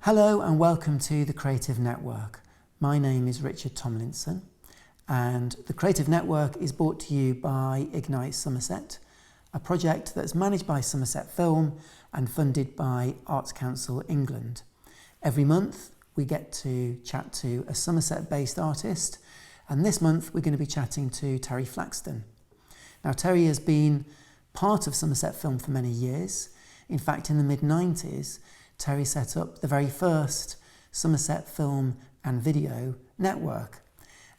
Hello and welcome to the Creative Network. My name is Richard Tomlinson and the Creative Network is brought to you by Ignite Somerset, a project that's managed by Somerset Film and funded by Arts Council England. Every month we get to chat to a Somerset-based artist, and this month we're going to be chatting to Terry Flaxton. Now Terry has been part of Somerset Film for many years. In fact, in the mid-90s, Terry set up the very first Somerset Film and Video network,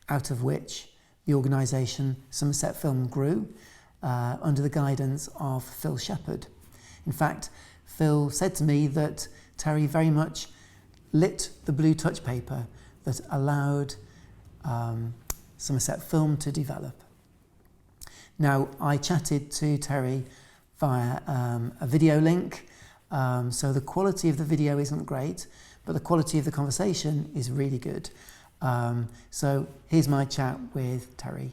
out of which the organisation Somerset Film grew under the guidance of Phil Shepherd. In fact, Phil said to me that Terry very much lit the blue touch paper that allowed Somerset Film to develop. Now, I chatted to Terry via a video link. So the quality of the video isn't great, but the quality of the conversation is really good. So here's my chat with Terry.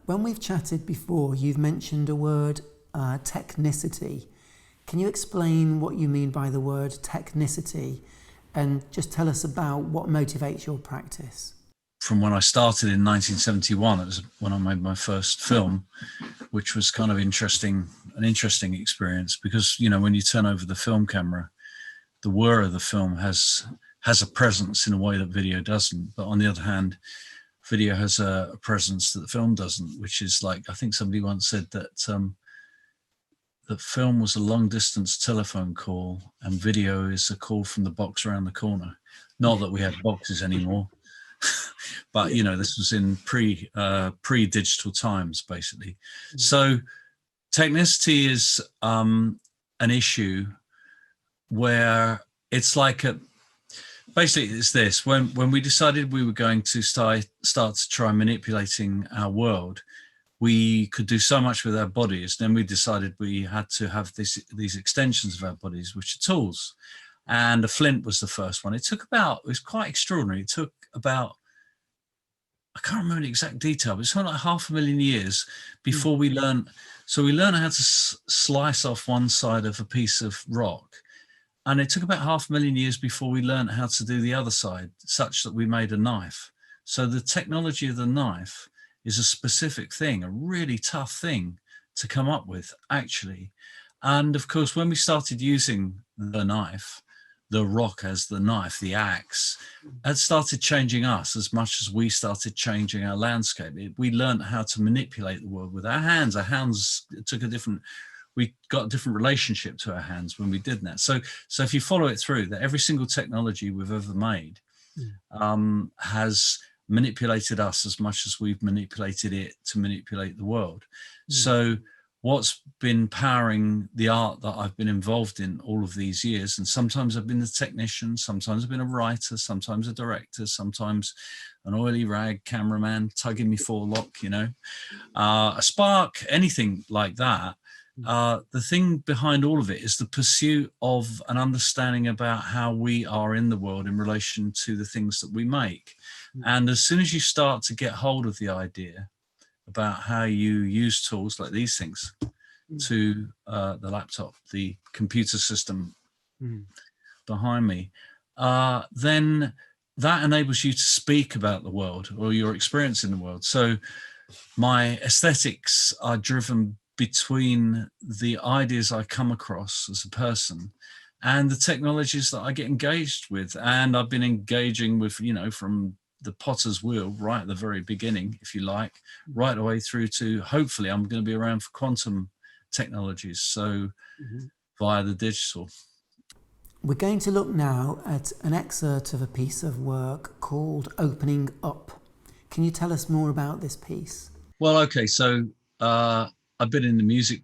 When we've chatted before, you've mentioned a word, technicity. Can you explain what you mean by the word technicity and just tell us about what motivates your practice? From when I started in 1971, it was when I made my first film, which was kind of an interesting experience because, you know, when you turn over the film camera, the whir of the film has a presence in a way that video doesn't. But on the other hand, video has a presence that the film doesn't, which is like, I think somebody once said that that film was a long distance telephone call and video is a call from the box around the corner. Not that we had boxes anymore. But you know, this was in pre-digital times, basically. So technicity is an issue where it's like basically it's this: when we decided we were going to start to try manipulating our world, we could do so much with our bodies. Then we decided we had to have these extensions of our bodies, which are tools. And a flint was the first one. It was quite extraordinary. It took about, I can't remember the exact detail, but it's something like 500,000 years before we learned. So we learned how to slice off one side of a piece of rock. And it took about 500,000 years before we learned how to do the other side, such that we made a knife. So the technology of the knife is a specific thing, a really tough thing to come up with, actually. And of course, when we started using the knife, the rock as the knife, the axe, had started changing us as much as we started changing our landscape. We learned how to manipulate the world with our hands. Our hands we got a different relationship to our hands when we did that. So if you follow it through, that every single technology we've ever made has manipulated us as much as we've manipulated it to manipulate the world. So what's been powering the art that I've been involved in all of these years, and sometimes I've been the technician, sometimes I've been a writer, sometimes a director, sometimes an oily rag cameraman tugging me forelock, you know, a spark, anything like that. The thing behind all of it is the pursuit of an understanding about how we are in the world in relation to the things that we make. And as soon as you start to get hold of the idea about how you use tools like these things to the laptop, the computer system behind me, then that enables you to speak about the world or your experience in the world. So my aesthetics are driven between the ideas I come across as a person and the technologies that I get engaged with. And I've been engaging with, you know, from the potter's wheel right at the very beginning, if you like, right away through to, hopefully I'm going to be around for quantum technologies, so via the digital. We're going to look now at an excerpt of a piece of work called Opening Up. Can you tell us more about this piece? Well, okay, so I've been in the music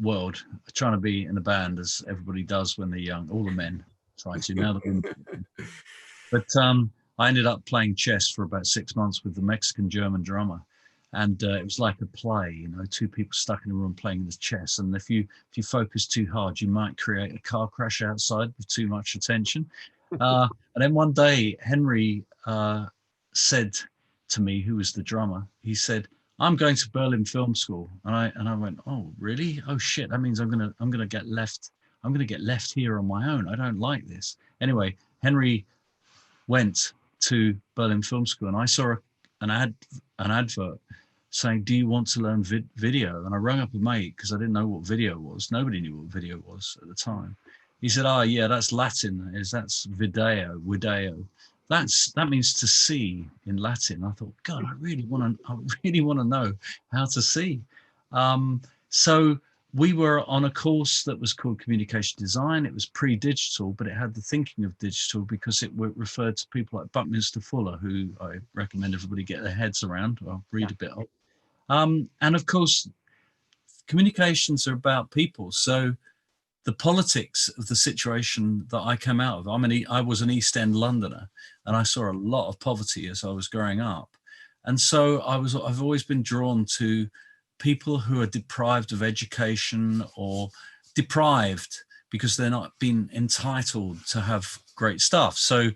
world, trying to be in a band, as everybody does when they're young, all the men try to, now the women. But I ended up playing chess for about 6 months with the Mexican-German drummer. And it was like a play, you know, two people stuck in a room playing this chess. And if you focus too hard, you might create a car crash outside with too much attention. And then one day, Henry said to me, who was the drummer, he said, "I'm going to Berlin Film School." And I went, "Oh, really? Oh shit! That means I'm gonna get left I'm going to get left here on my own. I don't like this. Anyway, Henry went to Berlin Film School, and I saw an advert saying, "Do you want to learn video?" And I rang up a mate because I didn't know what video was. Nobody knew what video was at the time. He said, "Oh yeah, that's Latin. That's video. That means to see in Latin." I thought, God, I really want to know how to see. So we were on a course that was called Communication Design. It was pre-digital, but it had the thinking of digital because it referred to people like Buckminster Fuller, who I recommend everybody get their heads around. I'll read a bit of. And of course, communications are about people. So the politics of the situation that I came out of, I was an East End Londoner, and I saw a lot of poverty as I was growing up. And so I've always been drawn to people who are deprived of education, or deprived because they're not being entitled to have great stuff. So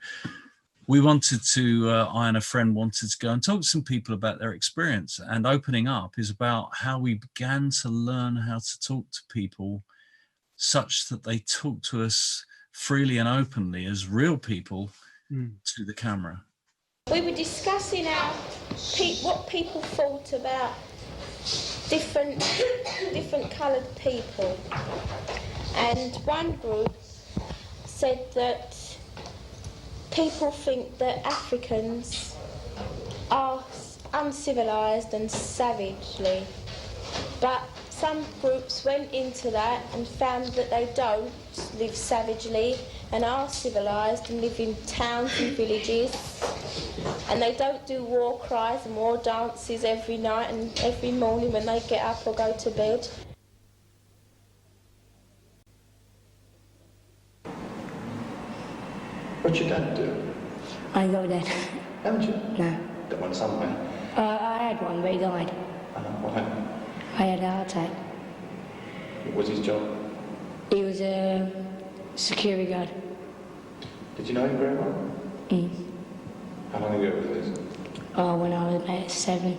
we wanted to, I and a friend wanted to go and talk to some people about their experience. And opening up is about how we began to learn how to talk to people such that they talk to us freely and openly as real people to the camera. We were discussing what people thought about different coloured people, and one group said that people think that Africans are uncivilised and savagely, but some groups went into that and found that they don't live savagely and are civilised and live in towns and villages, and they don't do war cries and war dances every night and every morning when they get up or go to bed. What's your dad do? I ain't got a dad. Haven't you? No. Got one somewhere. I had one, but he died. What happened? I had a heart attack. What was his job? He was a security guard. Did you know him very well? How long ago was this? Oh, when I was about 7.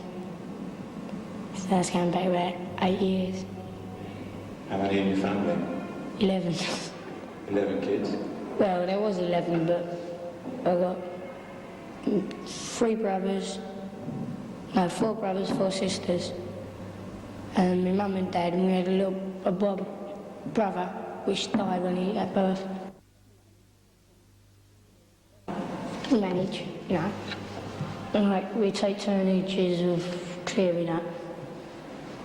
So that's going back about 8 years. How many in your family? 11. 11 kids? Well, there was 11, but I got 4 brothers, 4 sisters, and my mum and dad, and we had a brother, which died when he at birth. We manage, you know, and like we take turnages of clearing up,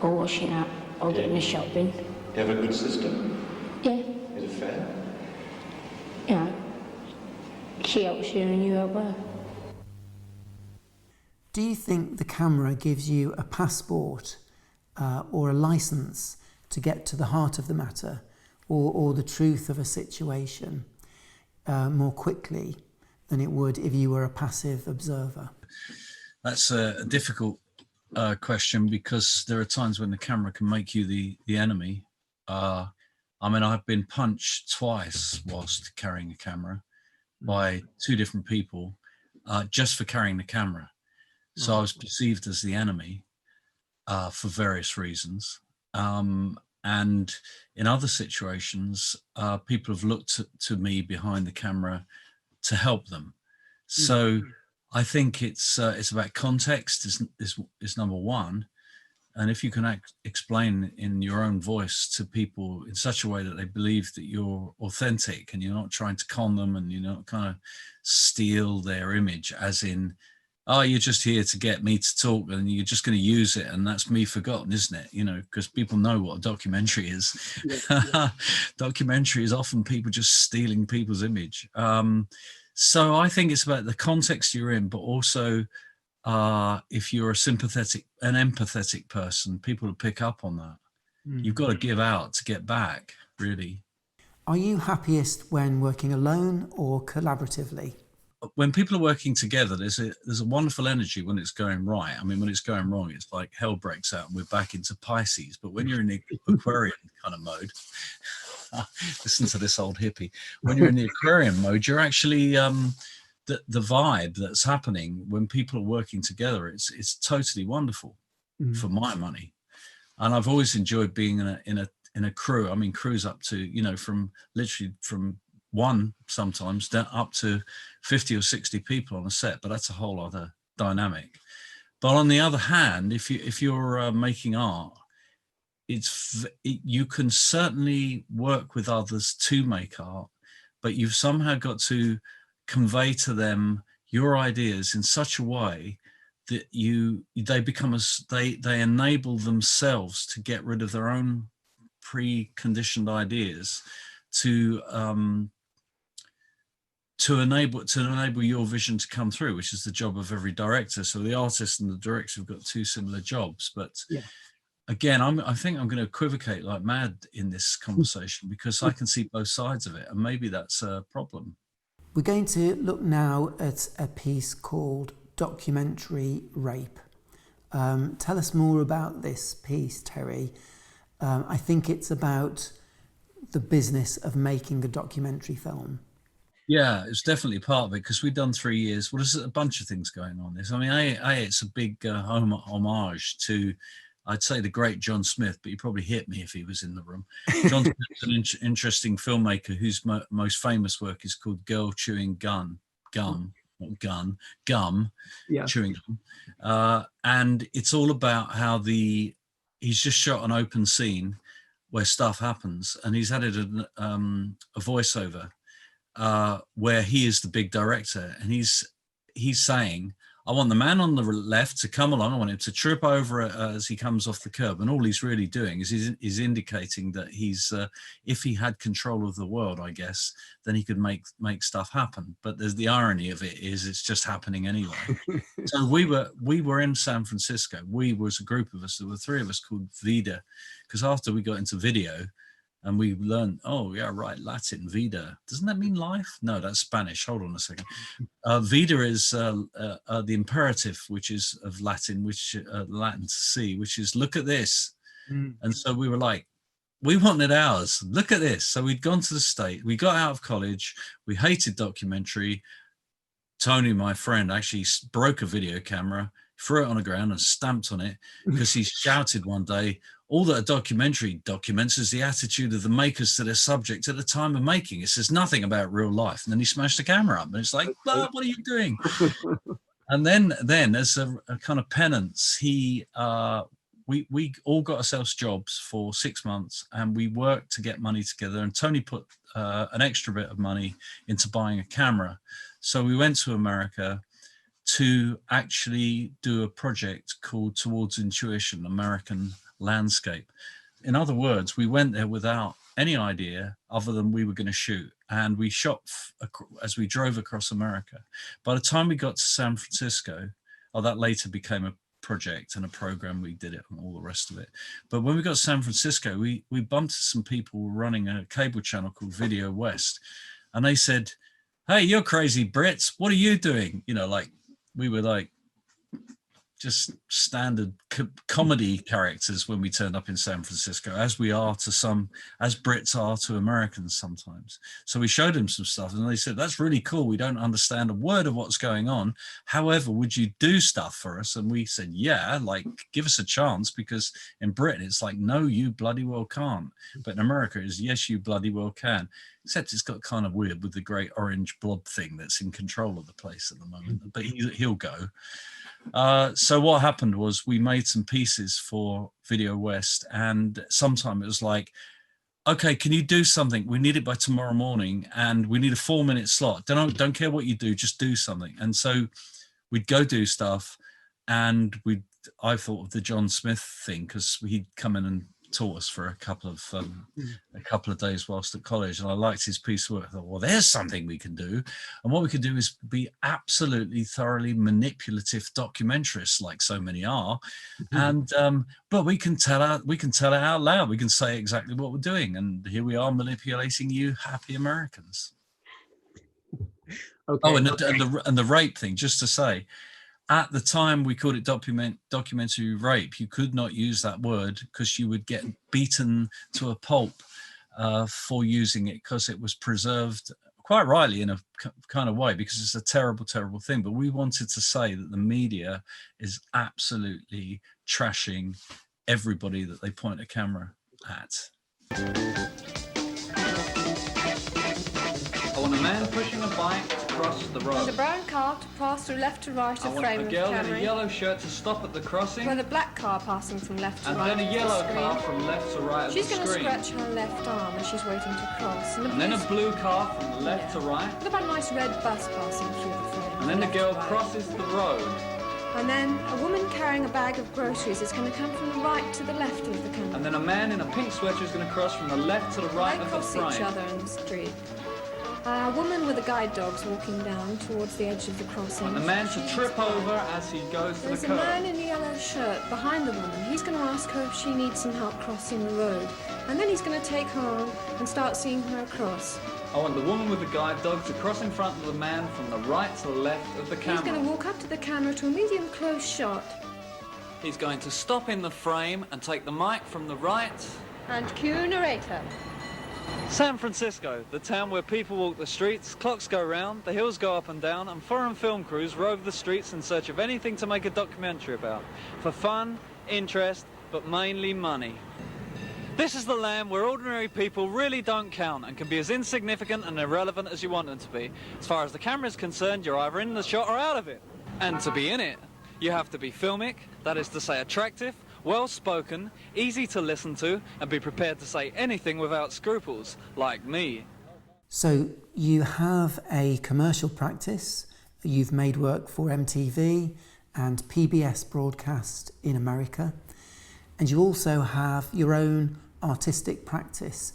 or washing up, or getting the shopping. You have a good system? Yeah. Is it fair? You know, she helps you and you help her. Do you think the camera gives you a passport or a license to get to the heart of the matter or the truth of a situation more quickly than it would if you were a passive observer? That's a difficult question, because there are times when the camera can make you the enemy. I've been punched twice whilst carrying a camera by 2 different people just for carrying the camera. So I was perceived as the enemy for various reasons. And in other situations, people have looked to me behind the camera to help them. So I think it's about context is number one. And if you can explain in your own voice to people in such a way that they believe that you're authentic and you're not trying to con them and you're not kind of steal their image, as in, oh, you're just here to get me to talk and you're just going to use it and that's me forgotten, isn't it? You know, because people know what a documentary is. Yeah. Documentary is often people just stealing people's image. So I think it's about the context you're in, but also if you're an empathetic person, people will pick up on that. You've got to give out to get back, really. Are you happiest when working alone or collaboratively? When people are working together, there's a wonderful energy when it's going right. I mean, when it's going wrong, it's like hell breaks out and we're back into Pisces. But when you're in the Aquarian kind of mode, listen to this old hippie. When you're in the Aquarian mode, you're actually the vibe that's happening when people are working together. It's totally wonderful for my money. And I've always enjoyed being in in a crew. I mean, crews up to, you know, from literally from one sometimes down up to 50 or 60 people on a set, but that's a whole other dynamic. But on the other hand, if you're making art, you can certainly work with others to make art, but you've somehow got to convey to them your ideas in such a way that they enable themselves to get rid of their own preconditioned ideas to enable your vision to come through, which is the job of every director. So the artist and the director have got two similar jobs, but Yeah. again, I think I'm going to equivocate like mad in this conversation because I can see both sides of it, and maybe that's a problem. We're going to look now at a piece called Documentary Rape. Tell us more about this piece, Terry. I think it's about the business of making a documentary film. Yeah, it's definitely part of it because we've done 3 years. Well, there's a bunch of things going on. I mean, it's a big homage to, I'd say, the great John Smith, but he'd probably hit me if he was in the room. John Smith's an interesting filmmaker whose most famous work is called Girl Chewing Gum, Yeah. chewing gum. And it's all about how he's just shot an open scene where stuff happens, and he's added a voiceover where he is the big director, and he's saying, I want the man on the left to come along. I want him to trip over as he comes off the curb. And all he's really doing is he's indicating that if he had control of the world, I guess, then he could make stuff happen. But there's the irony of it is it's just happening anyway. So we were in San Francisco. We was a group of us. There were 3 of us called Vida, because after we got into video, and we learned, oh yeah, right, Latin, vida. Doesn't that mean life? No, that's Spanish. Hold on a second. Vida is the imperative, which is of Latin, which Latin to see, which is look at this. And so we were like, we wanted ours. Look at this. So we'd gone to the States. We got out of college. We hated documentary. Tony, my friend, actually broke a video camera, threw it on the ground and stamped on it because he shouted one day, all that a documentary documents is the attitude of the makers to their subject at the time of making. It says nothing about real life. And then he smashed the camera up and it's like, oh, what are you doing? And then as a kind of penance, we all got ourselves jobs for 6 months and we worked to get money together. And Tony put an extra bit of money into buying a camera. So we went to America to actually do a project called Towards Intuition, American Landscape. In other words, we went there without any idea other than we were going to shoot. And we shot as we drove across America. By the time we got to San Francisco, that later became a project and a program, we did it and all the rest of it. But when we got to San Francisco, we bumped into some people running a cable channel called Video West. And they said, hey, you're crazy Brits. What are you doing? You know, like we were like just standard comedy characters when we turned up in San Francisco, as Brits are to Americans sometimes. So we showed them some stuff and they said, that's really cool. We don't understand a word of what's going on. However, would you do stuff for us? And we said, yeah, like give us a chance, because in Britain, it's like, no, you bloody well can't. But in America, it's yes, you bloody well can. Except it's got kind of weird with the great orange blob thing that's in control of the place at the moment, but he'll go. So what happened was we made some pieces for Video West, and sometime it was like, okay, can you do something? We need it by tomorrow morning and we need a 4-minute slot. Don't care what you do, just do something. And so we'd go do stuff, and I thought of the John Smith thing because he'd come in and taught us for a couple of days whilst at college, and I liked his piece of work. I thought, well, there's something we can do, and what we could do is be absolutely thoroughly manipulative documentarists, like so many are, and but we can tell it out loud. We can say exactly what we're doing, and here we are manipulating you, happy Americans. Okay. Oh, and the rape thing, just to say. At the time, we called it documentary rape. You could not use that word because you would get beaten to a pulp for using it, because it was preserved, quite rightly, in a kind of way, because it's a terrible, terrible thing. But we wanted to say that the media is absolutely trashing everybody that they point a camera at. I want a man pushing a bike across the road. And a brown car to pass through left to right I of want frame a of girl in camera. a yellow shirt to stop at the crossing. With a black car passing from left to And right then a of yellow the screen. car from left to right of She's the going to screen. scratch her left arm as she's waiting to cross. And then a blue car from the left to right. What about a nice red bus passing through the frame? And then the left girl to right. crosses the road. And then a woman carrying a bag of groceries is going to come from the right to the left of the camera. And then a man in a pink sweater is going to cross from the left to the right They of the cross frame. each other in the street. A woman with a guide dog's walking down towards the edge of the crossing. And the man to trip over as he goes to the There's a curb. man in a yellow shirt behind the woman. He's going to ask her if she needs some help crossing the road. And then he's going to take her on and start seeing her across. I want the woman with the guide dog to cross in front of the man from the right to the left of the camera. He's going to walk up to the camera to a medium close shot. He's going to stop in the frame and take the mic from the right. And cue narrator. San Francisco, the town where people walk the streets, clocks go round, the hills go up and down, and foreign film crews rove the streets in search of anything to make a documentary about. For fun, interest, but mainly money. This is the land where ordinary people really don't count and can be as insignificant and irrelevant as you want them to be. As far as the camera is concerned, you're either in the shot or out of it. And to be in it, you have to be filmic, that is to say attractive, well-spoken, easy to listen to, and be prepared to say anything without scruples, like me. So you have a commercial practice, you've made work for MTV and PBS broadcast in America, and you also have your own artistic practice.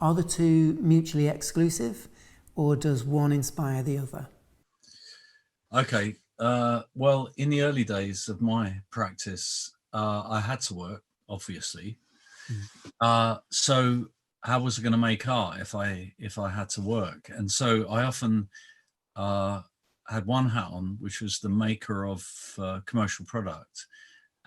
Are the two mutually exclusive, or does one inspire the other? Okay, well, in the early days of my practice, I had to work, obviously. So how was I going to make art if I had to work? And so I often had one hat on, which was the maker of commercial product.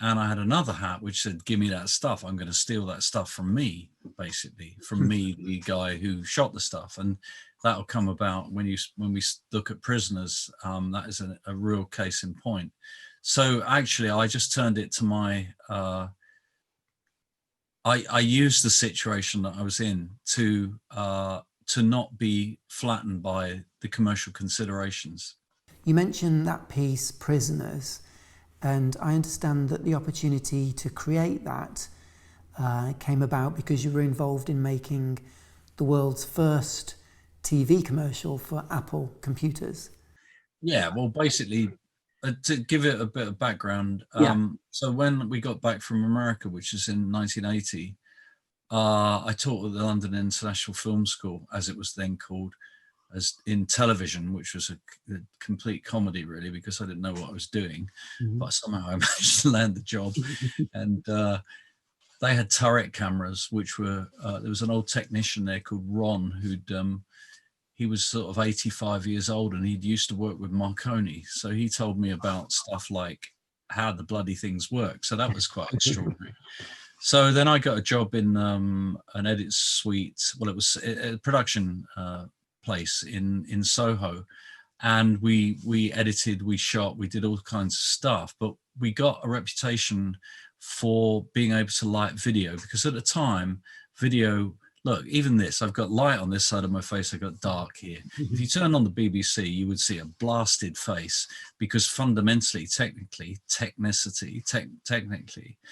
And I had another hat which said, give me that stuff. I'm going to steal that stuff from me, basically, from me, the guy who shot the stuff. And that'll come about when we look at Prisoners. That is a real case in point. So actually, I just turned it to my, I used the situation that I was in to not be flattened by the commercial considerations. You mentioned that piece, Prisoners, and I understand that the opportunity to create that came about because you were involved in making the world's first TV commercial for Apple computers. Yeah, well, basically, to give it a bit of background, so when we got back from America, which is in 1980, I taught at the London International Film School, as it was then called, as in television, which was a complete comedy, really, because I didn't know what I was doing, but somehow I managed to land the job. And they had turret cameras, which were, there was an old technician there called Ron, who'd, he was sort of 85 years old and he'd used to work with Marconi. So he told me about stuff like how the bloody things work. So that was quite extraordinary. So then I got a job in an edit suite. Well, it was a production place in Soho. And we edited, we shot, we did all kinds of stuff. But we got a reputation for being able to light video, because at the time, video, look, even this, I've got light on this side of my face, I've got dark here. If you turn on the BBC, you would see a blasted face, because fundamentally, technically,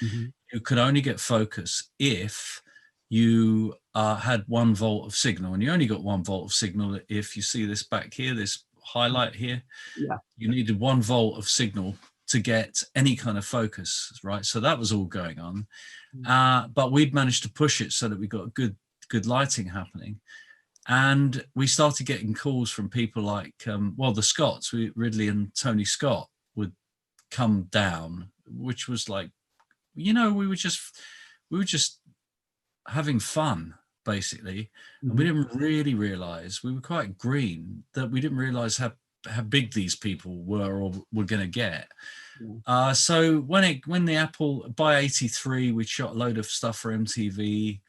you could only get focus if you had 1 volt of signal, and you only got 1 volt of signal if you see this back here, this highlight here, you needed 1 volt of signal to get any kind of focus, right? So that was all going on. But we'd managed to push it so that we got good lighting happening. And we started getting calls from people like, well, the Scotts, Ridley and Tony Scott would come down, which was like, you know, we were just having fun, basically. And we didn't really realize, we were quite green, that we didn't realize how big these people were or were going to get. So when the Apple, by 83, we shot a load of stuff for MTV.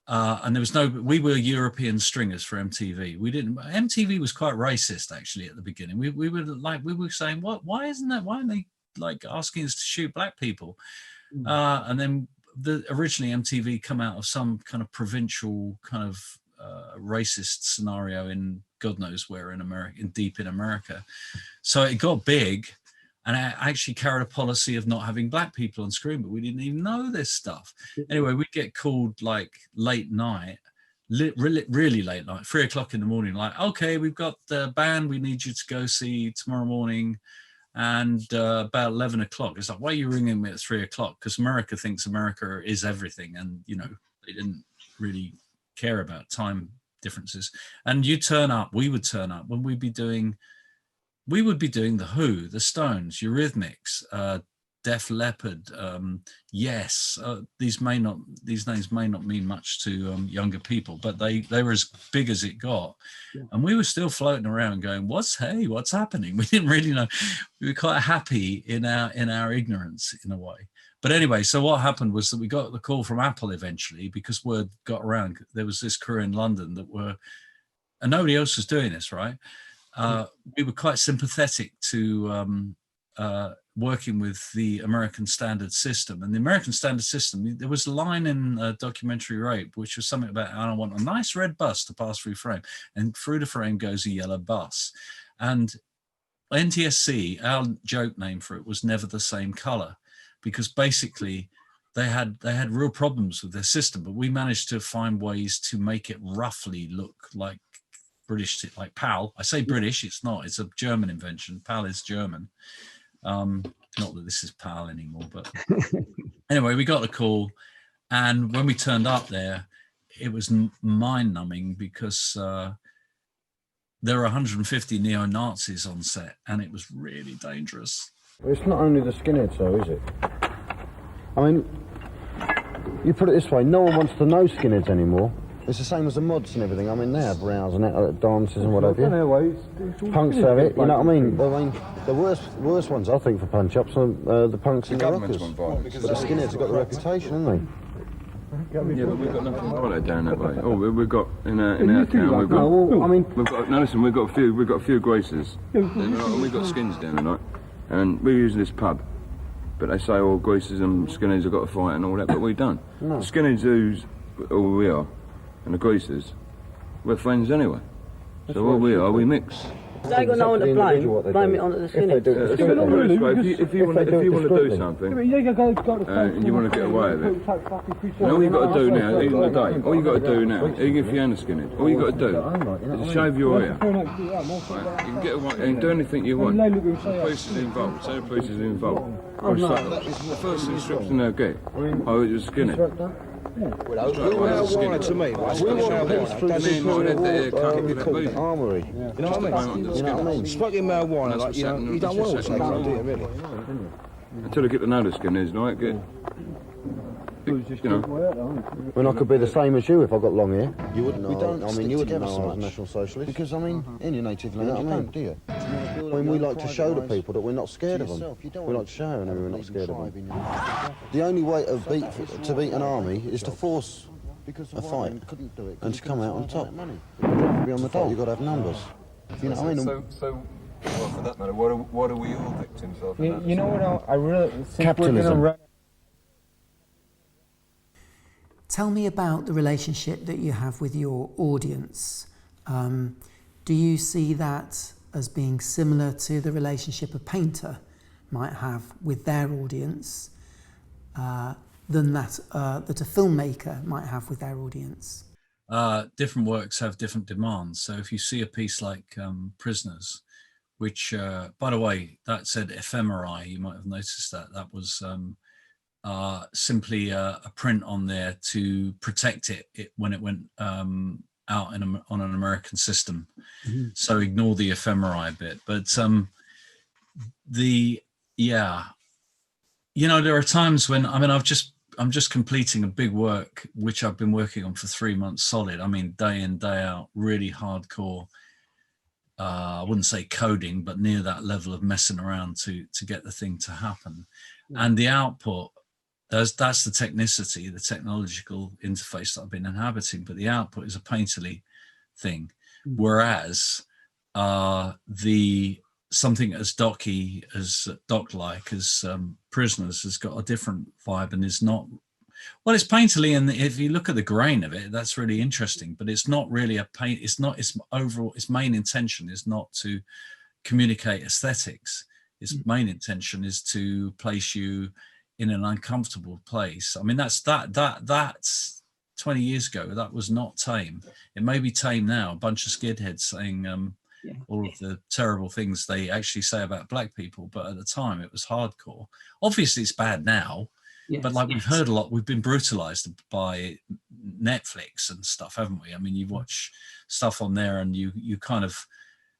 And there was we were European stringers for MTV. MTV was quite racist actually at the beginning. We were saying, why aren't they like asking us to shoot black people? And then originally MTV come out of some kind of provincial kind of racist scenario in God knows where in America, deep in America. So it got big, and I actually carried a policy of not having black people on screen, but we didn't even know this stuff. Anyway, we'd get called like late night, really late night, 3 o'clock in the morning, like, okay, we've got the band we need you to go see tomorrow morning. And about 11 o'clock, it's like, why are you ringing me at 3 o'clock? Because America thinks America is everything. And, you know, they didn't really care about time differences. And you turn up, we would turn up when we would be doing The Who, The Stones, Eurythmics, Def Leppard, Yes. These names may not mean much to younger people, but they were as big as it got. Yeah. And we were still floating around going, what's happening? We didn't really know. We were quite happy in our ignorance in a way. But anyway, so what happened was that we got the call from Apple eventually, because word got around. There was this crew in London that were, and nobody else was doing this, right? We were quite sympathetic to working with the American standard system. And the American standard system, there was a line in Documentary Rape, which was something about, I want a nice red bus to pass through frame. And through the frame goes a yellow bus. And NTSC, our joke name for it was Never the Same Color, because basically they had real problems with their system, but we managed to find ways to make it roughly look like British, like PAL. I say British, it's not, it's a German invention. PAL is German. Not that this is PAL anymore, but anyway, we got the call, and when we turned up there, it was mind-numbing because there were 150 neo-Nazis on set, and it was really dangerous. It's not only the skinheads though, is it? I mean, you put it this way, no one wants to know skinheads anymore. It's the same as the mods and everything. I mean, they have rows and dances and whatever. Punks have it, you know what I mean? The worst ones, I think, for punch-ups are the punks and the rockers. But the skinheads have got the reputation, haven't they? Yeah, but we've got nothing to follow down that way. Oh, we've got in our town. We've got a few Graces, and we've got skins down tonight, and we're using this pub. But they say all Graces and skinheads have got to fight and all that, but we don't. No. Skinheads who's all we are, and the Graces, we're friends anyway. So what we are, we mix. They got no one to blame it onto the skinheads. If you want to do something, and you want to get away with it, and all you got to do now, even today, all you got to do now, even if you're a skinhead, all you got to do is shave your hair. Right? You can get away and do anything you want. The police is involved. Say the police is involved. The first instruction they'll get, oh, it was a skinhead. Well, to me, armoury. You know what I mean? Smoking marijuana, like, you know, you don't want to know, do you, really? Until they get to know the skinheads, right? You know. When I could be the same as you if I got long hair. You wouldn't know. You wouldn't know I was a National Socialist. Because, I mean, in your native land, you don't, do you? I mean, we like to show the people that we're not scared of them. We like to show them we're not scared of them. The only way to beat an army is to force a fight and to come out on top. To be on the top, you've got to have numbers. You know what I mean? So, well, for that matter, what are we all victims of? You know what? I really... Capitalism. Tell me about the relationship that you have with your audience. Do you see that as being similar to the relationship a painter might have with their audience than that a filmmaker might have with their audience? Different works have different demands. So if you see a piece like Prisoners, which, by the way, that said ephemerae, you might have noticed that was simply a print on there to protect it when it went out on an American system. Mm-hmm. So ignore the ephemerae bit. But there are times when, I'm just completing a big work, which I've been working on for 3 months solid. I mean, day in, day out, really hardcore. I wouldn't say coding, but near that level of messing around to get the thing to happen. Yeah. And the output, that's the technicity, the technological interface that I've been inhabiting, but the output is a painterly thing. Mm-hmm. Whereas something as doc-like as Prisoners has got a different vibe and is not, Well, it's painterly, and if you look at the grain of it, that's really interesting. But it's not really a paint. It's not. Its overall. Its main intention is not to communicate aesthetics. Its main intention is to place you in an uncomfortable place. I mean, that's 20 years ago. That was not tame. It may be tame now. A bunch of skidheads saying all of the terrible things they actually say about black people, but at the time it was hardcore. Obviously, it's bad now. Yes, but like we've heard a lot, we've been brutalized by Netflix and stuff, haven't we? I mean, you watch stuff on there and you kind of,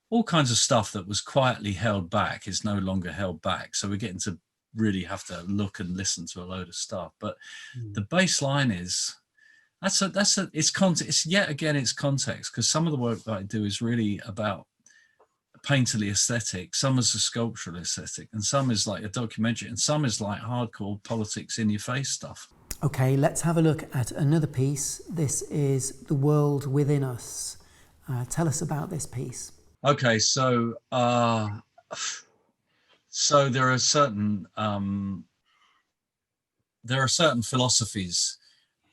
all kinds of stuff that was quietly held back is no longer held back. So we're getting to really have to look and listen to a load of stuff. But the baseline is, it's context. It's yet again, it's context, because some of the work that I do is really about painterly aesthetic, some is a sculptural aesthetic, and some is like a documentary, and some is like hardcore politics in your face stuff. Okay, let's have a look at another piece. This is The World Within Us. Tell us about this piece. Okay, so there are certain philosophies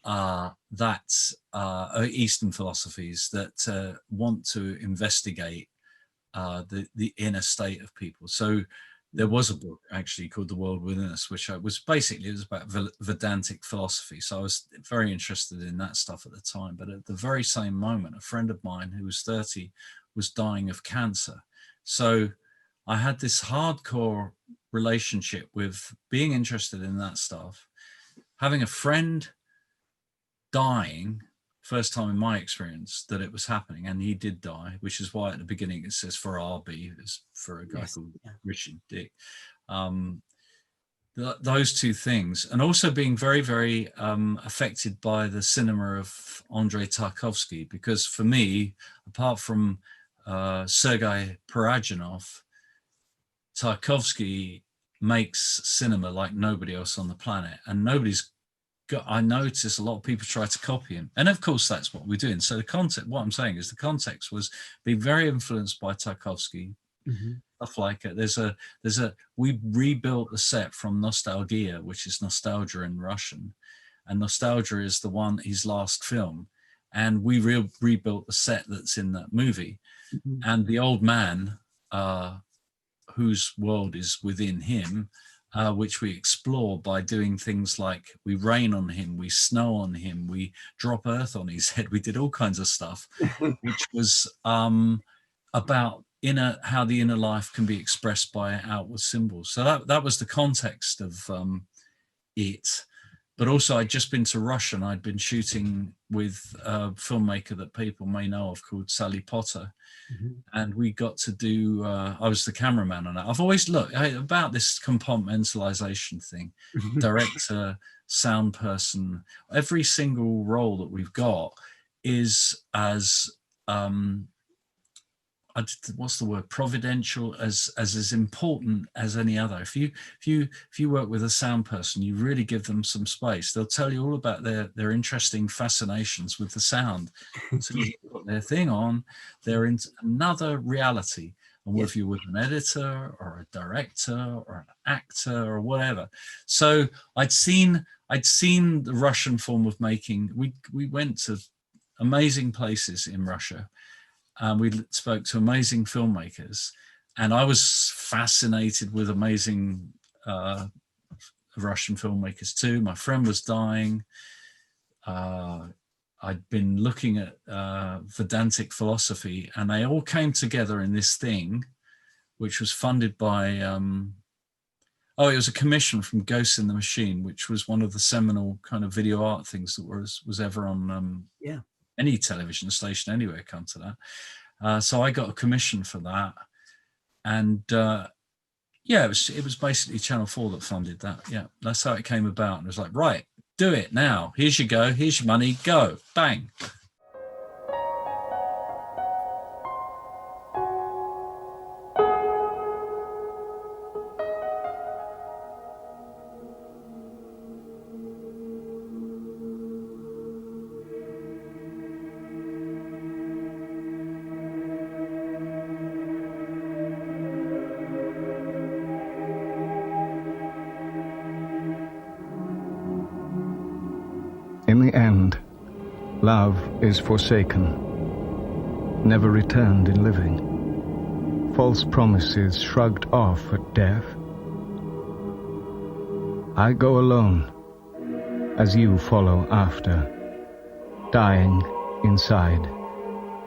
that are Eastern philosophies that want to investigate the inner state of people. So there was a book actually called The World Within Us, which it was about Vedantic philosophy. So I was very interested in that stuff at the time. But at the very same moment, a friend of mine who was 30 was dying of cancer. So I had this hardcore relationship with being interested in that stuff, having a friend dying, first time in my experience that it was happening, and he did die, which is why at the beginning it says for RB, it's for a guy called Richard Dick. Those two things, and also being very, very affected by the cinema of Andrei Tarkovsky, because for me, apart from Sergei Parajanov, Tarkovsky makes cinema like nobody else on the planet, and I notice a lot of people try to copy him, and of course that's what we're doing. So the context, what I'm saying is the context was being very influenced by Tarkovsky. Stuff like it. We rebuilt the set from Nostalgia, which is nostalgia in Russian, and nostalgia is his last film, and we rebuilt the set that's in that movie, and the old man whose world is within him, which we explore by doing things like we rain on him, we snow on him, we drop earth on his head. We did all kinds of stuff, which was about how the inner life can be expressed by outward symbols. So that was the context of it. But also I'd just been to Russia, and I'd been shooting with a filmmaker that people may know of called Sally Potter. And we got to do, I was the cameraman on it. I've always looked about this compartmentalization thing, director, sound person, every single role that we've got is as, what's the word, providential, as important as any other. If you work with a sound person, you really give them some space. They'll tell you all about their interesting fascinations with the sound. So you put their thing on, they're in another reality. And if you're with an editor or a director or an actor or whatever. So I'd seen the Russian form of making. We went to amazing places in Russia. We spoke to amazing filmmakers, and I was fascinated with amazing Russian filmmakers too. My friend was dying. I'd been looking at Vedantic philosophy, and they all came together in this thing, which was funded by, it was a commission from Ghosts in the Machine, which was one of the seminal kind of video art things that was ever on any television station anywhere, come to that. So I got a commission for that, and it was basically Channel 4 that funded that. Yeah, that's how it came about. And it was like, right, do it now. Here's your go. Here's your money. Go. Bang. Love is forsaken, never returned in living. False promises shrugged off at death. I go alone, as you follow after, dying inside,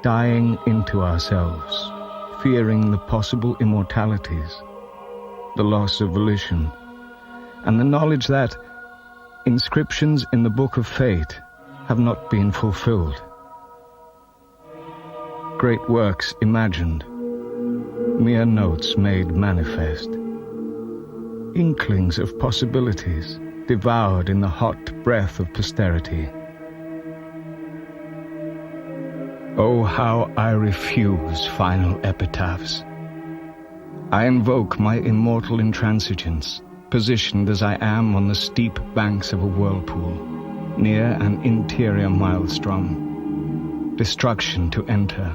dying into ourselves, fearing the possible immortalities, the loss of volition, and the knowledge that inscriptions in the book of fate have not been fulfilled. Great works imagined, mere notes made manifest. Inklings of possibilities devoured in the hot breath of posterity. Oh, how I refuse final epitaphs. I invoke my immortal intransigence, positioned as I am on the steep banks of a whirlpool, near an interior maelstrom. Destruction to enter,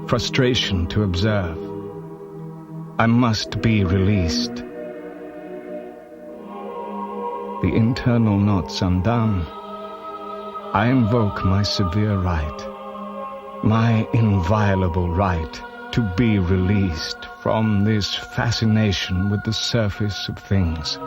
frustration to observe. I must be released. The internal knots undone, I invoke my severe right, my inviolable right to be released from this fascination with the surface of things.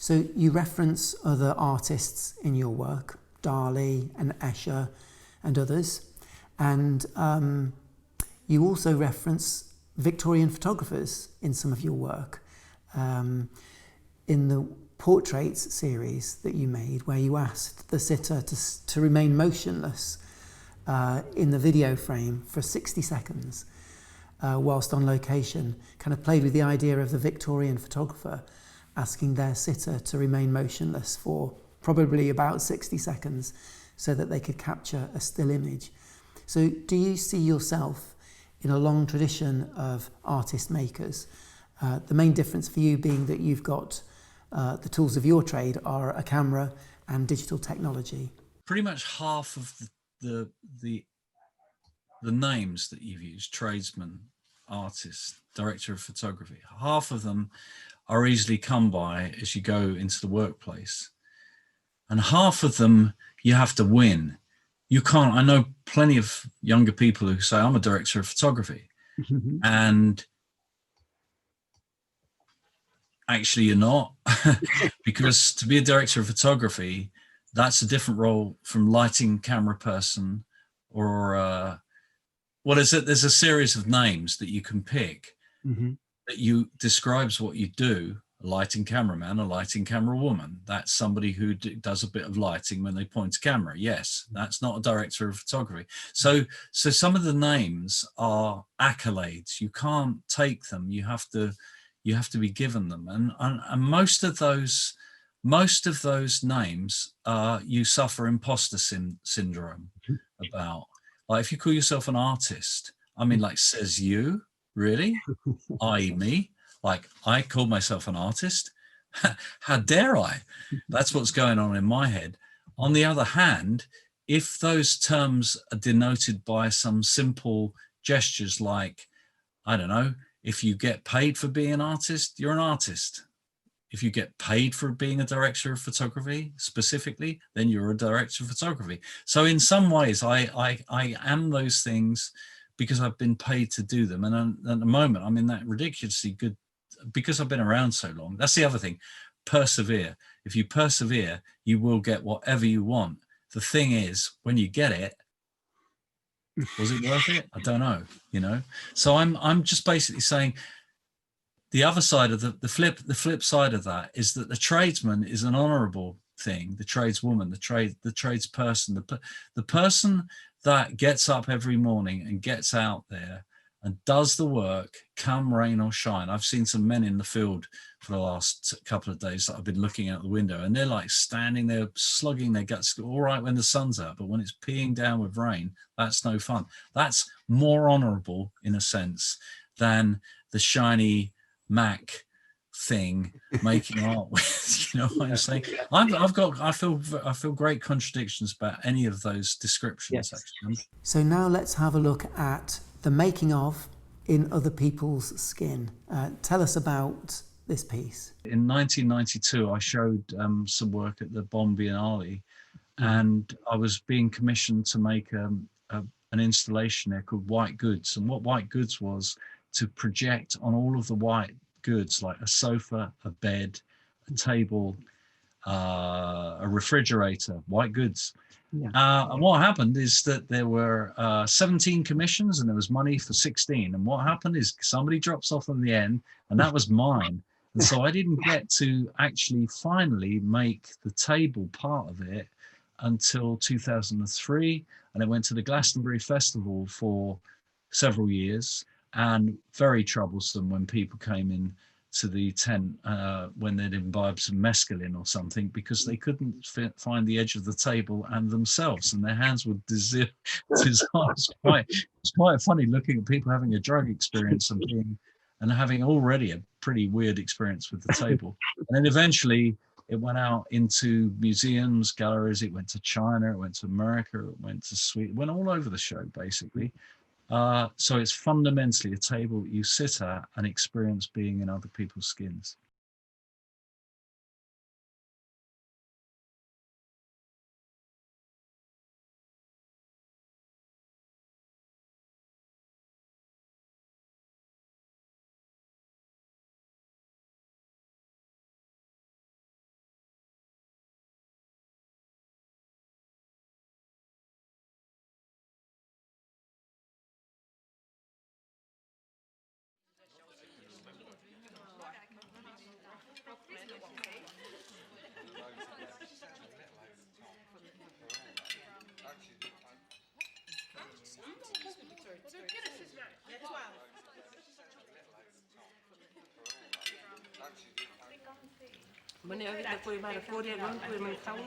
So you reference other artists in your work, Dali and Escher and others, and you also reference Victorian photographers in some of your work. In the portraits series that you made, where you asked the sitter to remain motionless in the video frame for 60 seconds whilst on location, kind of played with the idea of the Victorian photographer asking their sitter to remain motionless for probably about 60 seconds so that they could capture a still image. So do you see yourself in a long tradition of artist makers? The main difference for you being that you've got the tools of your trade are a camera and digital technology. Pretty much half of the names that you've used, tradesman, artist, director of photography, half of them are easily come by as you go into the workplace. And half of them you have to win. You can't, I know plenty of younger people who say, I'm a director of photography. And actually you're not, because to be a director of photography, that's a different role from lighting camera person or, well, there's a series of names that you can pick that describes what you do. A lighting cameraman, a lighting camera woman. That's somebody who does a bit of lighting when they point a camera. Yes, that's not a director of photography. So some of the names are accolades. You can't take them. You have to be given them. And most of those names, you suffer imposter syndrome about. Like if you call yourself an artist, I mean, like says you, really? I.e. me? Like I call myself an artist. How dare I? That's what's going on in my head. On the other hand, if those terms are denoted by some simple gestures like, I don't know, if you get paid for being an artist, you're an artist. If you get paid for being a director of photography specifically, then you're a director of photography. So in some ways, I am those things because I've been paid to do them. And at the moment, I'm in that ridiculously good, because I've been around so long. That's the other thing. Persevere. If you persevere, you will get whatever you want. The thing is, when you get it, was it worth it? I don't know, you know? So I'm just basically saying the other side of the flip side of that is that the tradesman is an honorable thing. The tradeswoman, the tradesperson, the person that gets up every morning and gets out there and does the work, come rain or shine. I've seen some men in the field for the last couple of days that I've been looking out the window, and they're like standing there slugging their guts, all right when the sun's out, but when it's peeing down with rain, that's no fun. That's more honorable in a sense than the shiny Mac thing making art with. You know what I'm saying? I feel great contradictions about any of those descriptions. Yes. Actually. So now let's have a look at the making of in other people's skin. Tell us about this piece. In 1992, I showed some work at the Bonn Biennale, and I was being commissioned to make an installation there called White Goods. And what White Goods was to project on all of the white goods, like a sofa, a bed, a table, a refrigerator, white goods. Yeah. And what happened is that there were 17 commissions and there was money for 16. And what happened is somebody drops off in the end, and that was mine. And so I didn't get to actually finally make the table part of it until 2003. And I went to the Glastonbury Festival for several years, and very troublesome when people came in to the tent when they'd imbibed some mescaline or something, because they couldn't find the edge of the table and themselves, and their hands would dissolve. It's quite funny looking at people having a drug experience and having already a pretty weird experience with the table. And then eventually it went out into museums, galleries, it went to China, it went to America, it went to Sweden, it went all over the show basically. So it's fundamentally a table you sit at and experience being in other people's skins.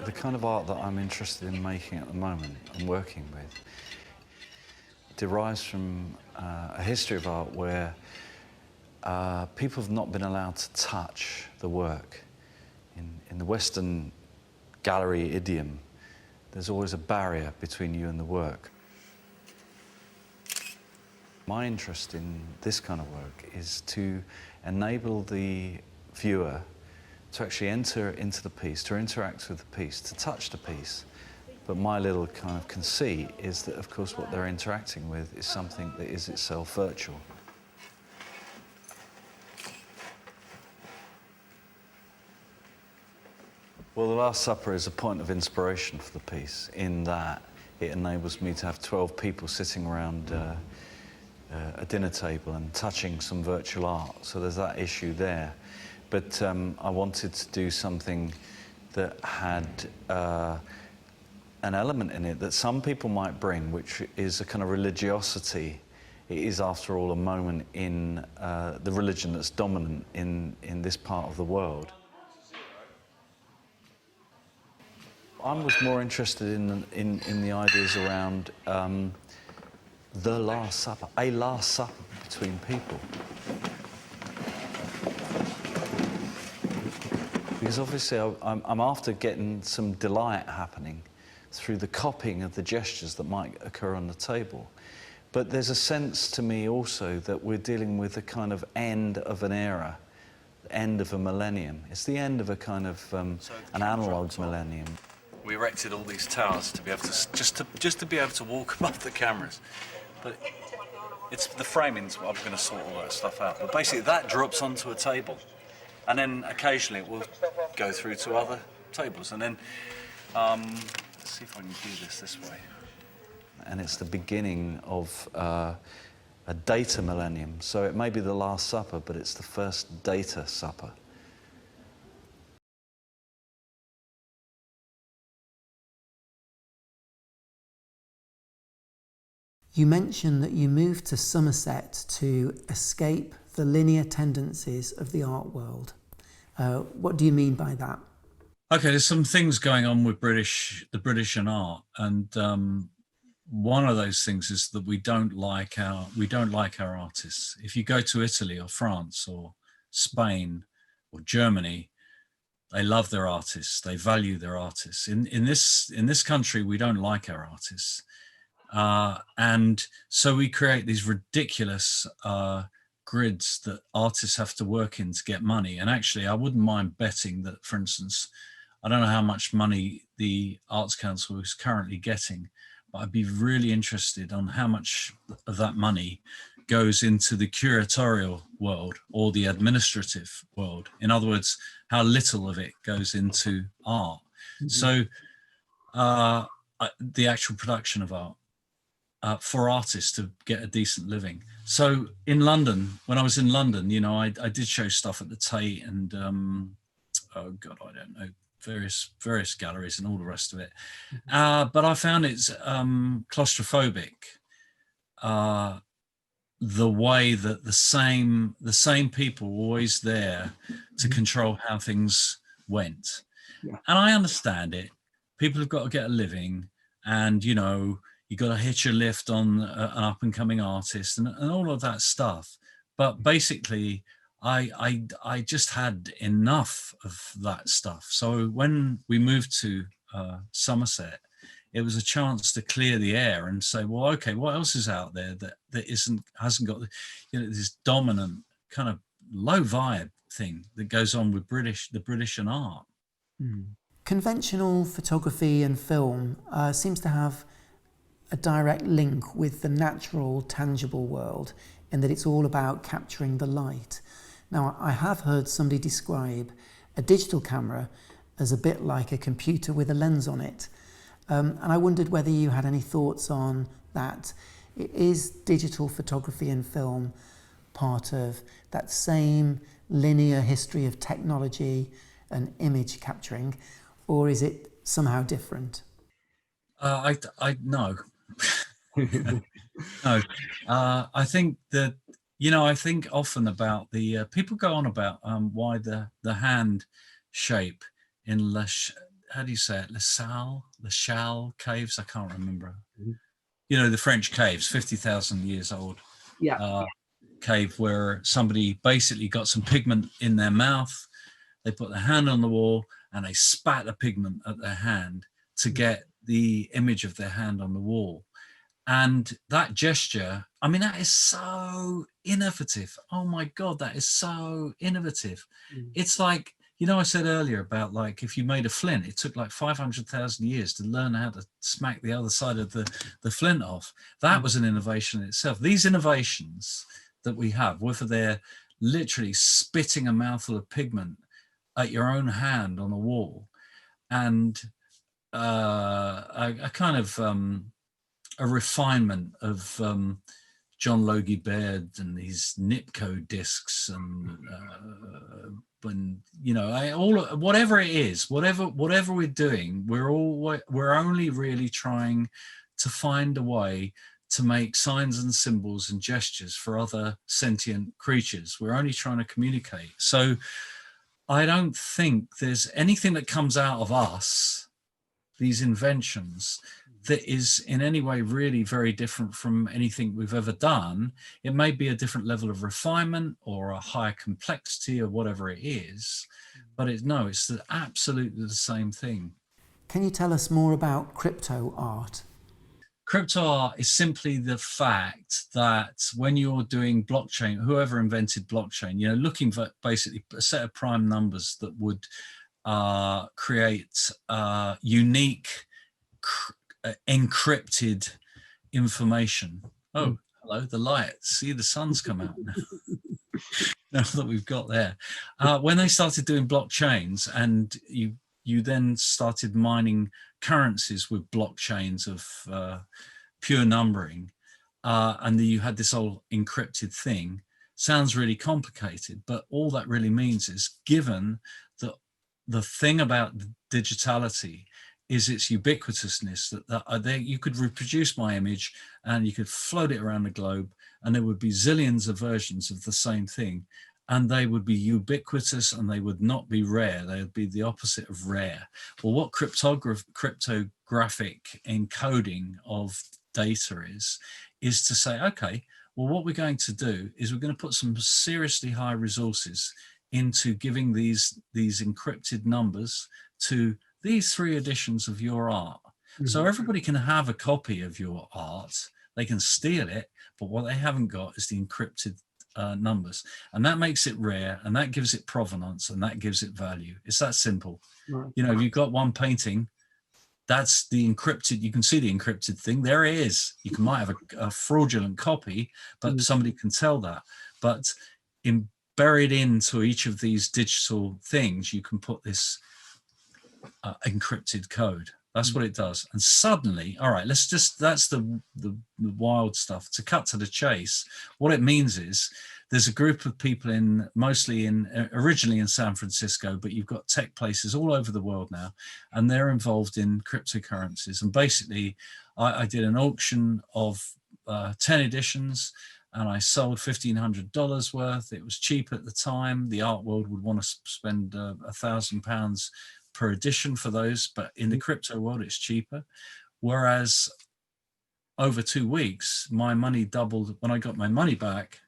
The kind of art that I'm interested in making at the moment and working with derives from a history of art where people have not been allowed to touch the work. In the Western gallery idiom, there's always a barrier between you and the work. My interest in this kind of work is to enable the viewer to actually enter into the piece, to interact with the piece, to touch the piece. But my little kind of conceit is that, of course, what they're interacting with is something that is itself virtual. Well, The Last Supper is a point of inspiration for the piece in that it enables me to have 12 people sitting around a dinner table and touching some virtual art. So there's that issue there. But I wanted to do something that had an element in it that some people might bring, which is a kind of religiosity. It is, after all, a moment in the religion that's dominant in this part of the world. I was more interested in the ideas around the Last Supper, a Last Supper between people. Because obviously I'm after getting some delight happening through the copying of the gestures that might occur on the table. But there's a sense to me also that we're dealing with a kind of end of an era, end of a millennium. It's the end of a kind of an analogue millennium. We erected all these towers to be able to just to be able to walk above the cameras. But it's the framing's what I'm going to sort all that stuff out. But basically that drops onto a table. And then occasionally it will go through to other tables. And then, let's see if I can do this way. And it's the beginning of a data millennium. So it may be the Last Supper, but it's the first data supper. You mentioned that you moved to Somerset to escape the linear tendencies of the art world. What do you mean by that? Okay, there's some things going on with the British and art, and one of those things is that we don't like our artists. If you go to Italy or France or Spain or Germany, they love their artists, they value their artists. In this country, we don't like our artists. And so we create these ridiculous grids that artists have to work in to get money. And actually, I wouldn't mind betting that, for instance, I don't know how much money the Arts Council is currently getting, but I'd be really interested on how much of that money goes into the curatorial world or the administrative world. In other words, how little of it goes into art. So the actual production of art for artists to get a decent living. So in London, when I was in London, you know, I did show stuff at the Tate and oh God, I don't know, various galleries and all the rest of it. But I found it's claustrophobic. The way that the same people were always there to control how things went. Yeah. And I understand it. People have got to get a living, and you know, you got to hitch a lift on an up and coming artist and all of that stuff. But basically, I just had enough of that stuff. So when we moved to Somerset, it was a chance to clear the air and say, well, okay, what else is out there that hasn't got, you know, this dominant kind of low vibe thing that goes on with the British and art. Conventional photography and film seems to have a direct link with the natural, tangible world, in that it's all about capturing the light. Now, I have heard somebody describe a digital camera as a bit like a computer with a lens on it. And I wondered whether you had any thoughts on that. Is digital photography and film part of that same linear history of technology and image capturing, or is it somehow different? I no. No. I think that, you know, I think often about the people go on about why the hand shape in how do you say it? Les Chales caves. I can't remember. You know, the French caves, 50,000 years old. Yeah. Cave where somebody basically got some pigment in their mouth. They put their hand on the wall and they spat the pigment at their hand to get the image of their hand on the wall. And that gesture, I mean, that is so innovative. Oh my God, that is so innovative. It's like, you know, I said earlier about like, if you made a flint, it took like 500,000 years to learn how to smack the other side of the flint off. That was an innovation in itself. These innovations that we have, whether they're literally spitting a mouthful of pigment at your own hand on a wall, and a kind of a refinement of John Logie Baird and his Nipco discs, and you know, whatever it is, whatever we're doing, we're only really trying to find a way to make signs and symbols and gestures for other sentient creatures. We're only trying to communicate. So I don't think there's anything that comes out of us, these inventions, that is in any way really very different from anything we've ever done. It may be a different level of refinement or a higher complexity or whatever it is, but it's absolutely the same thing. Can you tell us more about crypto art? Crypto art is simply the fact that when you're doing blockchain, whoever invented blockchain, you know, looking for basically a set of prime numbers that would create unique encrypted information. Oh, hello, the light. See, the sun's come out now. Now that we've got there. When they started doing blockchains, and you then started mining currencies with blockchains of pure numbering, and then you had this whole encrypted thing. Sounds really complicated, but all that really means is, given that the thing about digitality is its ubiquitousness, that you could reproduce my image and you could float it around the globe, and there would be zillions of versions of the same thing, and they would be ubiquitous and they would not be rare. They would be the opposite of rare. Well, what cryptographic encoding of data is to say, okay, well, what we're going to do is we're going to put some seriously high resources into giving these encrypted numbers to these 3 editions of your art. So everybody can have a copy of your art. They can steal it, but what they haven't got is the encrypted numbers, and that makes it rare, and that gives it provenance, and that gives it value. It's that simple. Right. You know, if you've got one painting, that's the encrypted, you can see the encrypted thing, there it is. You might have a fraudulent copy, but somebody can tell that. But buried into each of these digital things, you can put this encrypted code. That's what it does. And suddenly, all right, that's the wild stuff. To cut to the chase, what it means is there's a group of people originally in San Francisco, but you've got tech places all over the world now, and they're involved in cryptocurrencies. And basically, I did an auction of 10 editions, and I sold $1,500 worth. It was cheap at the time. The art world would want to spend £1,000 per edition for those, but in the crypto world it's cheaper. Whereas over 2 weeks my money doubled. When I got my money back,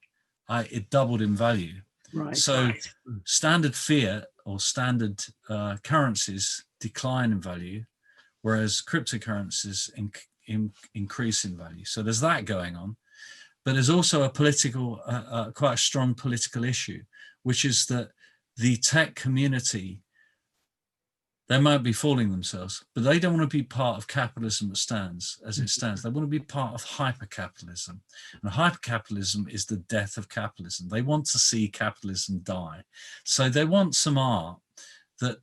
it doubled in value. Right. So standard fiat or standard currencies decline in value, whereas cryptocurrencies increase in value. So there's that going on, but there's also a political quite a strong political issue, which is that the tech community, they might be fooling themselves, but they don't want to be part of capitalism as it stands. They want to be part of hypercapitalism. And hypercapitalism is the death of capitalism. They want to see capitalism die. So they want some art that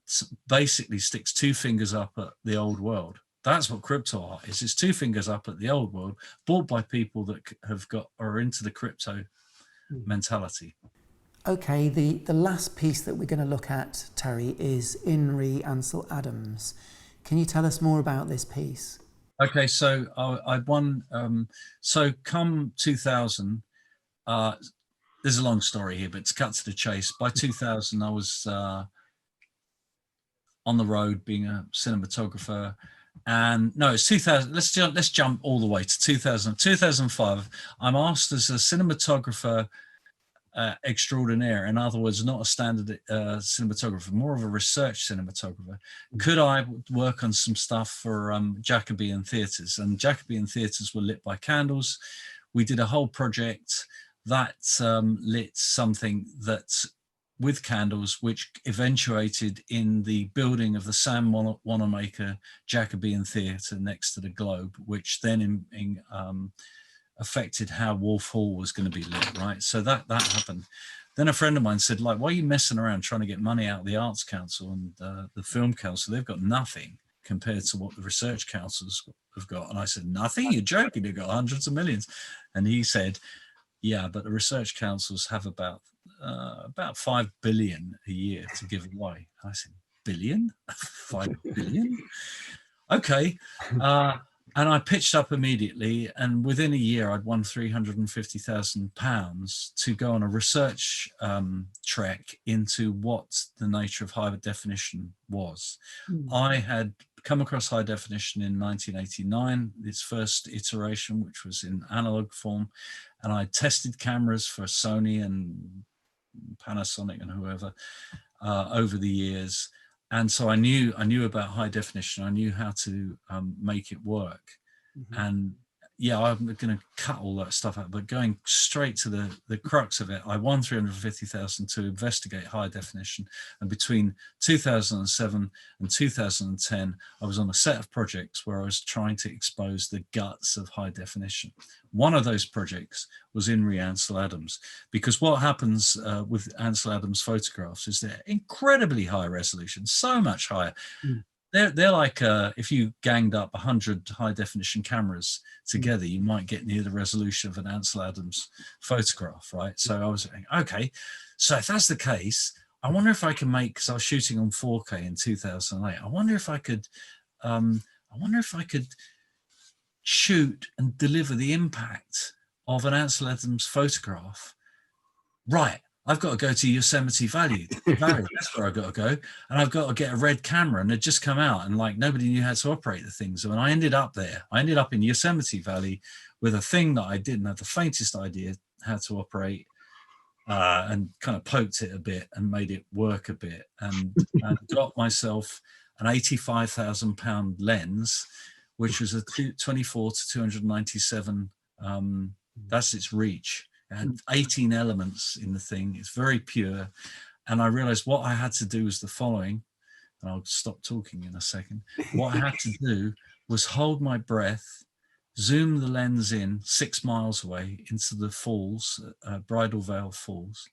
basically sticks 2 fingers up at the old world. That's what crypto art is. It's 2 fingers up at the old world, bought by people that are into the crypto mentality. Okay, the last piece that we're going to look at, Terry, is In Re Ansel Adams. Can you tell us more about this piece? Okay, so I won. So come 2000, there's a long story here, but to cut to the chase, by 2000 I was on the road being a cinematographer. And no, it's 2000. Let's jump all the way to 2000. 2005, I'm asked as a cinematographer extraordinaire, in other words, not a standard cinematographer, more of a research cinematographer. Could I work on some stuff for Jacobean theatres? And Jacobean theatres were lit by candles. We did a whole project that lit something that with candles, which eventuated in the building of the Sam Wanamaker Jacobean Theatre next to the Globe, which then affected how Wolf Hall was going to be lit, right? So that happened. Then a friend of mine said, like, why are you messing around trying to get money out of the Arts Council and the Film Council? They've got nothing compared to what the research councils have got. And I said, nothing? You're joking, they've got hundreds of millions. And he said, yeah, but the research councils have about 5 billion a year to give away. I said, billion? 5 billion? Okay. And I pitched up immediately, and within a year I'd won £350,000 to go on a research trek into what the nature of high definition was. I had come across high definition in 1989, its first iteration, which was in analog form, and I tested cameras for Sony and Panasonic and whoever over the years. And so I knew about high definition. I knew how to make it work. And yeah, I'm going to cut all that stuff out, but going straight to the crux of it, I won $350,000 to investigate high definition. And between 2007 and 2010, I was on a set of projects where I was trying to expose the guts of high definition. One of those projects was In Re Ansel Adams, because what happens with Ansel Adams photographs is they're incredibly high resolution, so much higher. They're like if you ganged up 100 high definition cameras together, you might get near the resolution of an Ansel Adams photograph, right? So I was saying, okay, so if that's the case, I wonder if I can make, because I was shooting on 4K in 2008. I wonder if I could shoot and deliver the impact of an Ansel Adams photograph. Right. I've got to go to Yosemite Valley. That's where I've got to go. And I've got to get a red camera, and it just come out, and like nobody knew how to operate the things. And I ended up there. I ended up in Yosemite Valley with a thing that I didn't have the faintest idea how to operate. and kind of poked it a bit and made it work a bit, and got myself an £85,000 lens, which was a 24 to 297. That's its reach. It had 18 elements in the thing. It's very pure. And I realized what I had to do was the following, and I'll stop talking in a second. What I had to do was hold my breath, zoom the lens in 6 miles away into the falls, Bridal Veil Falls,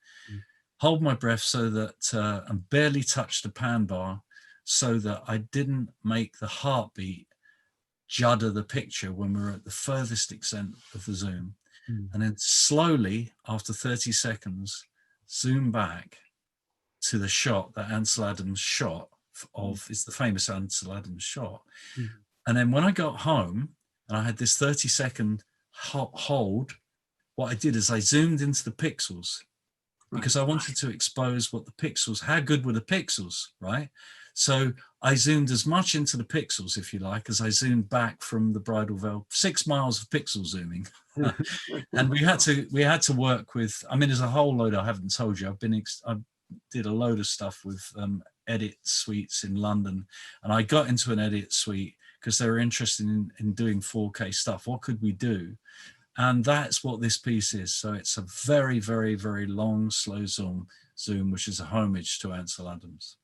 hold my breath so that, and barely touch the pan bar so that I didn't make the heartbeat judder the picture when we were at the furthest extent of the zoom. And then slowly, after 30 seconds, zoom back to the shot that Ansel Adams shot of, it's the famous Ansel Adams shot. And then when I got home and I had this 30-second hold, what I did is I zoomed into the pixels because I wanted to expose what the pixels, how good were the pixels, right? So I zoomed as much into the pixels, if you like, as I zoomed back from the Bridal Veil, 6 miles of pixel zooming. And we had to work with, I mean, there's a whole load I haven't told you. I did a load of stuff with edit suites in London, and I got into an edit suite because they were interested in doing 4K stuff. What could we do? And that's what this piece is. So it's a very, very, very long, slow zoom, which is a homage to Ansel Adams.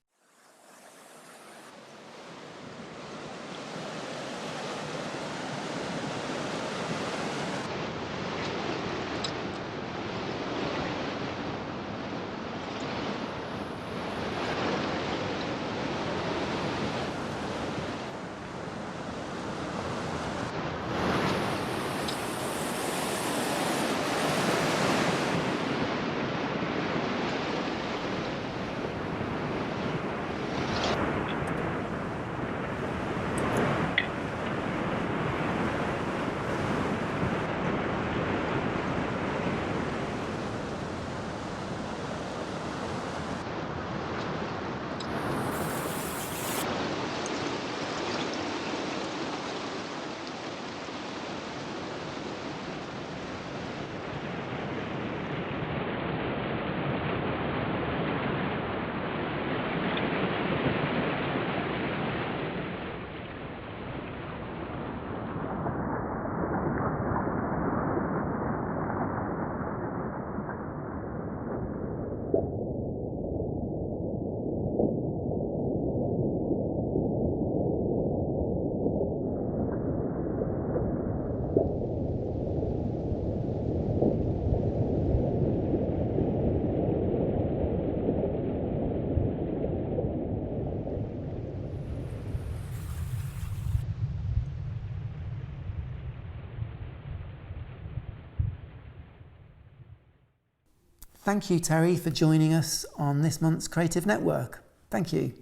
Thank you, Terry, for joining us on this month's Creative Network. Thank you.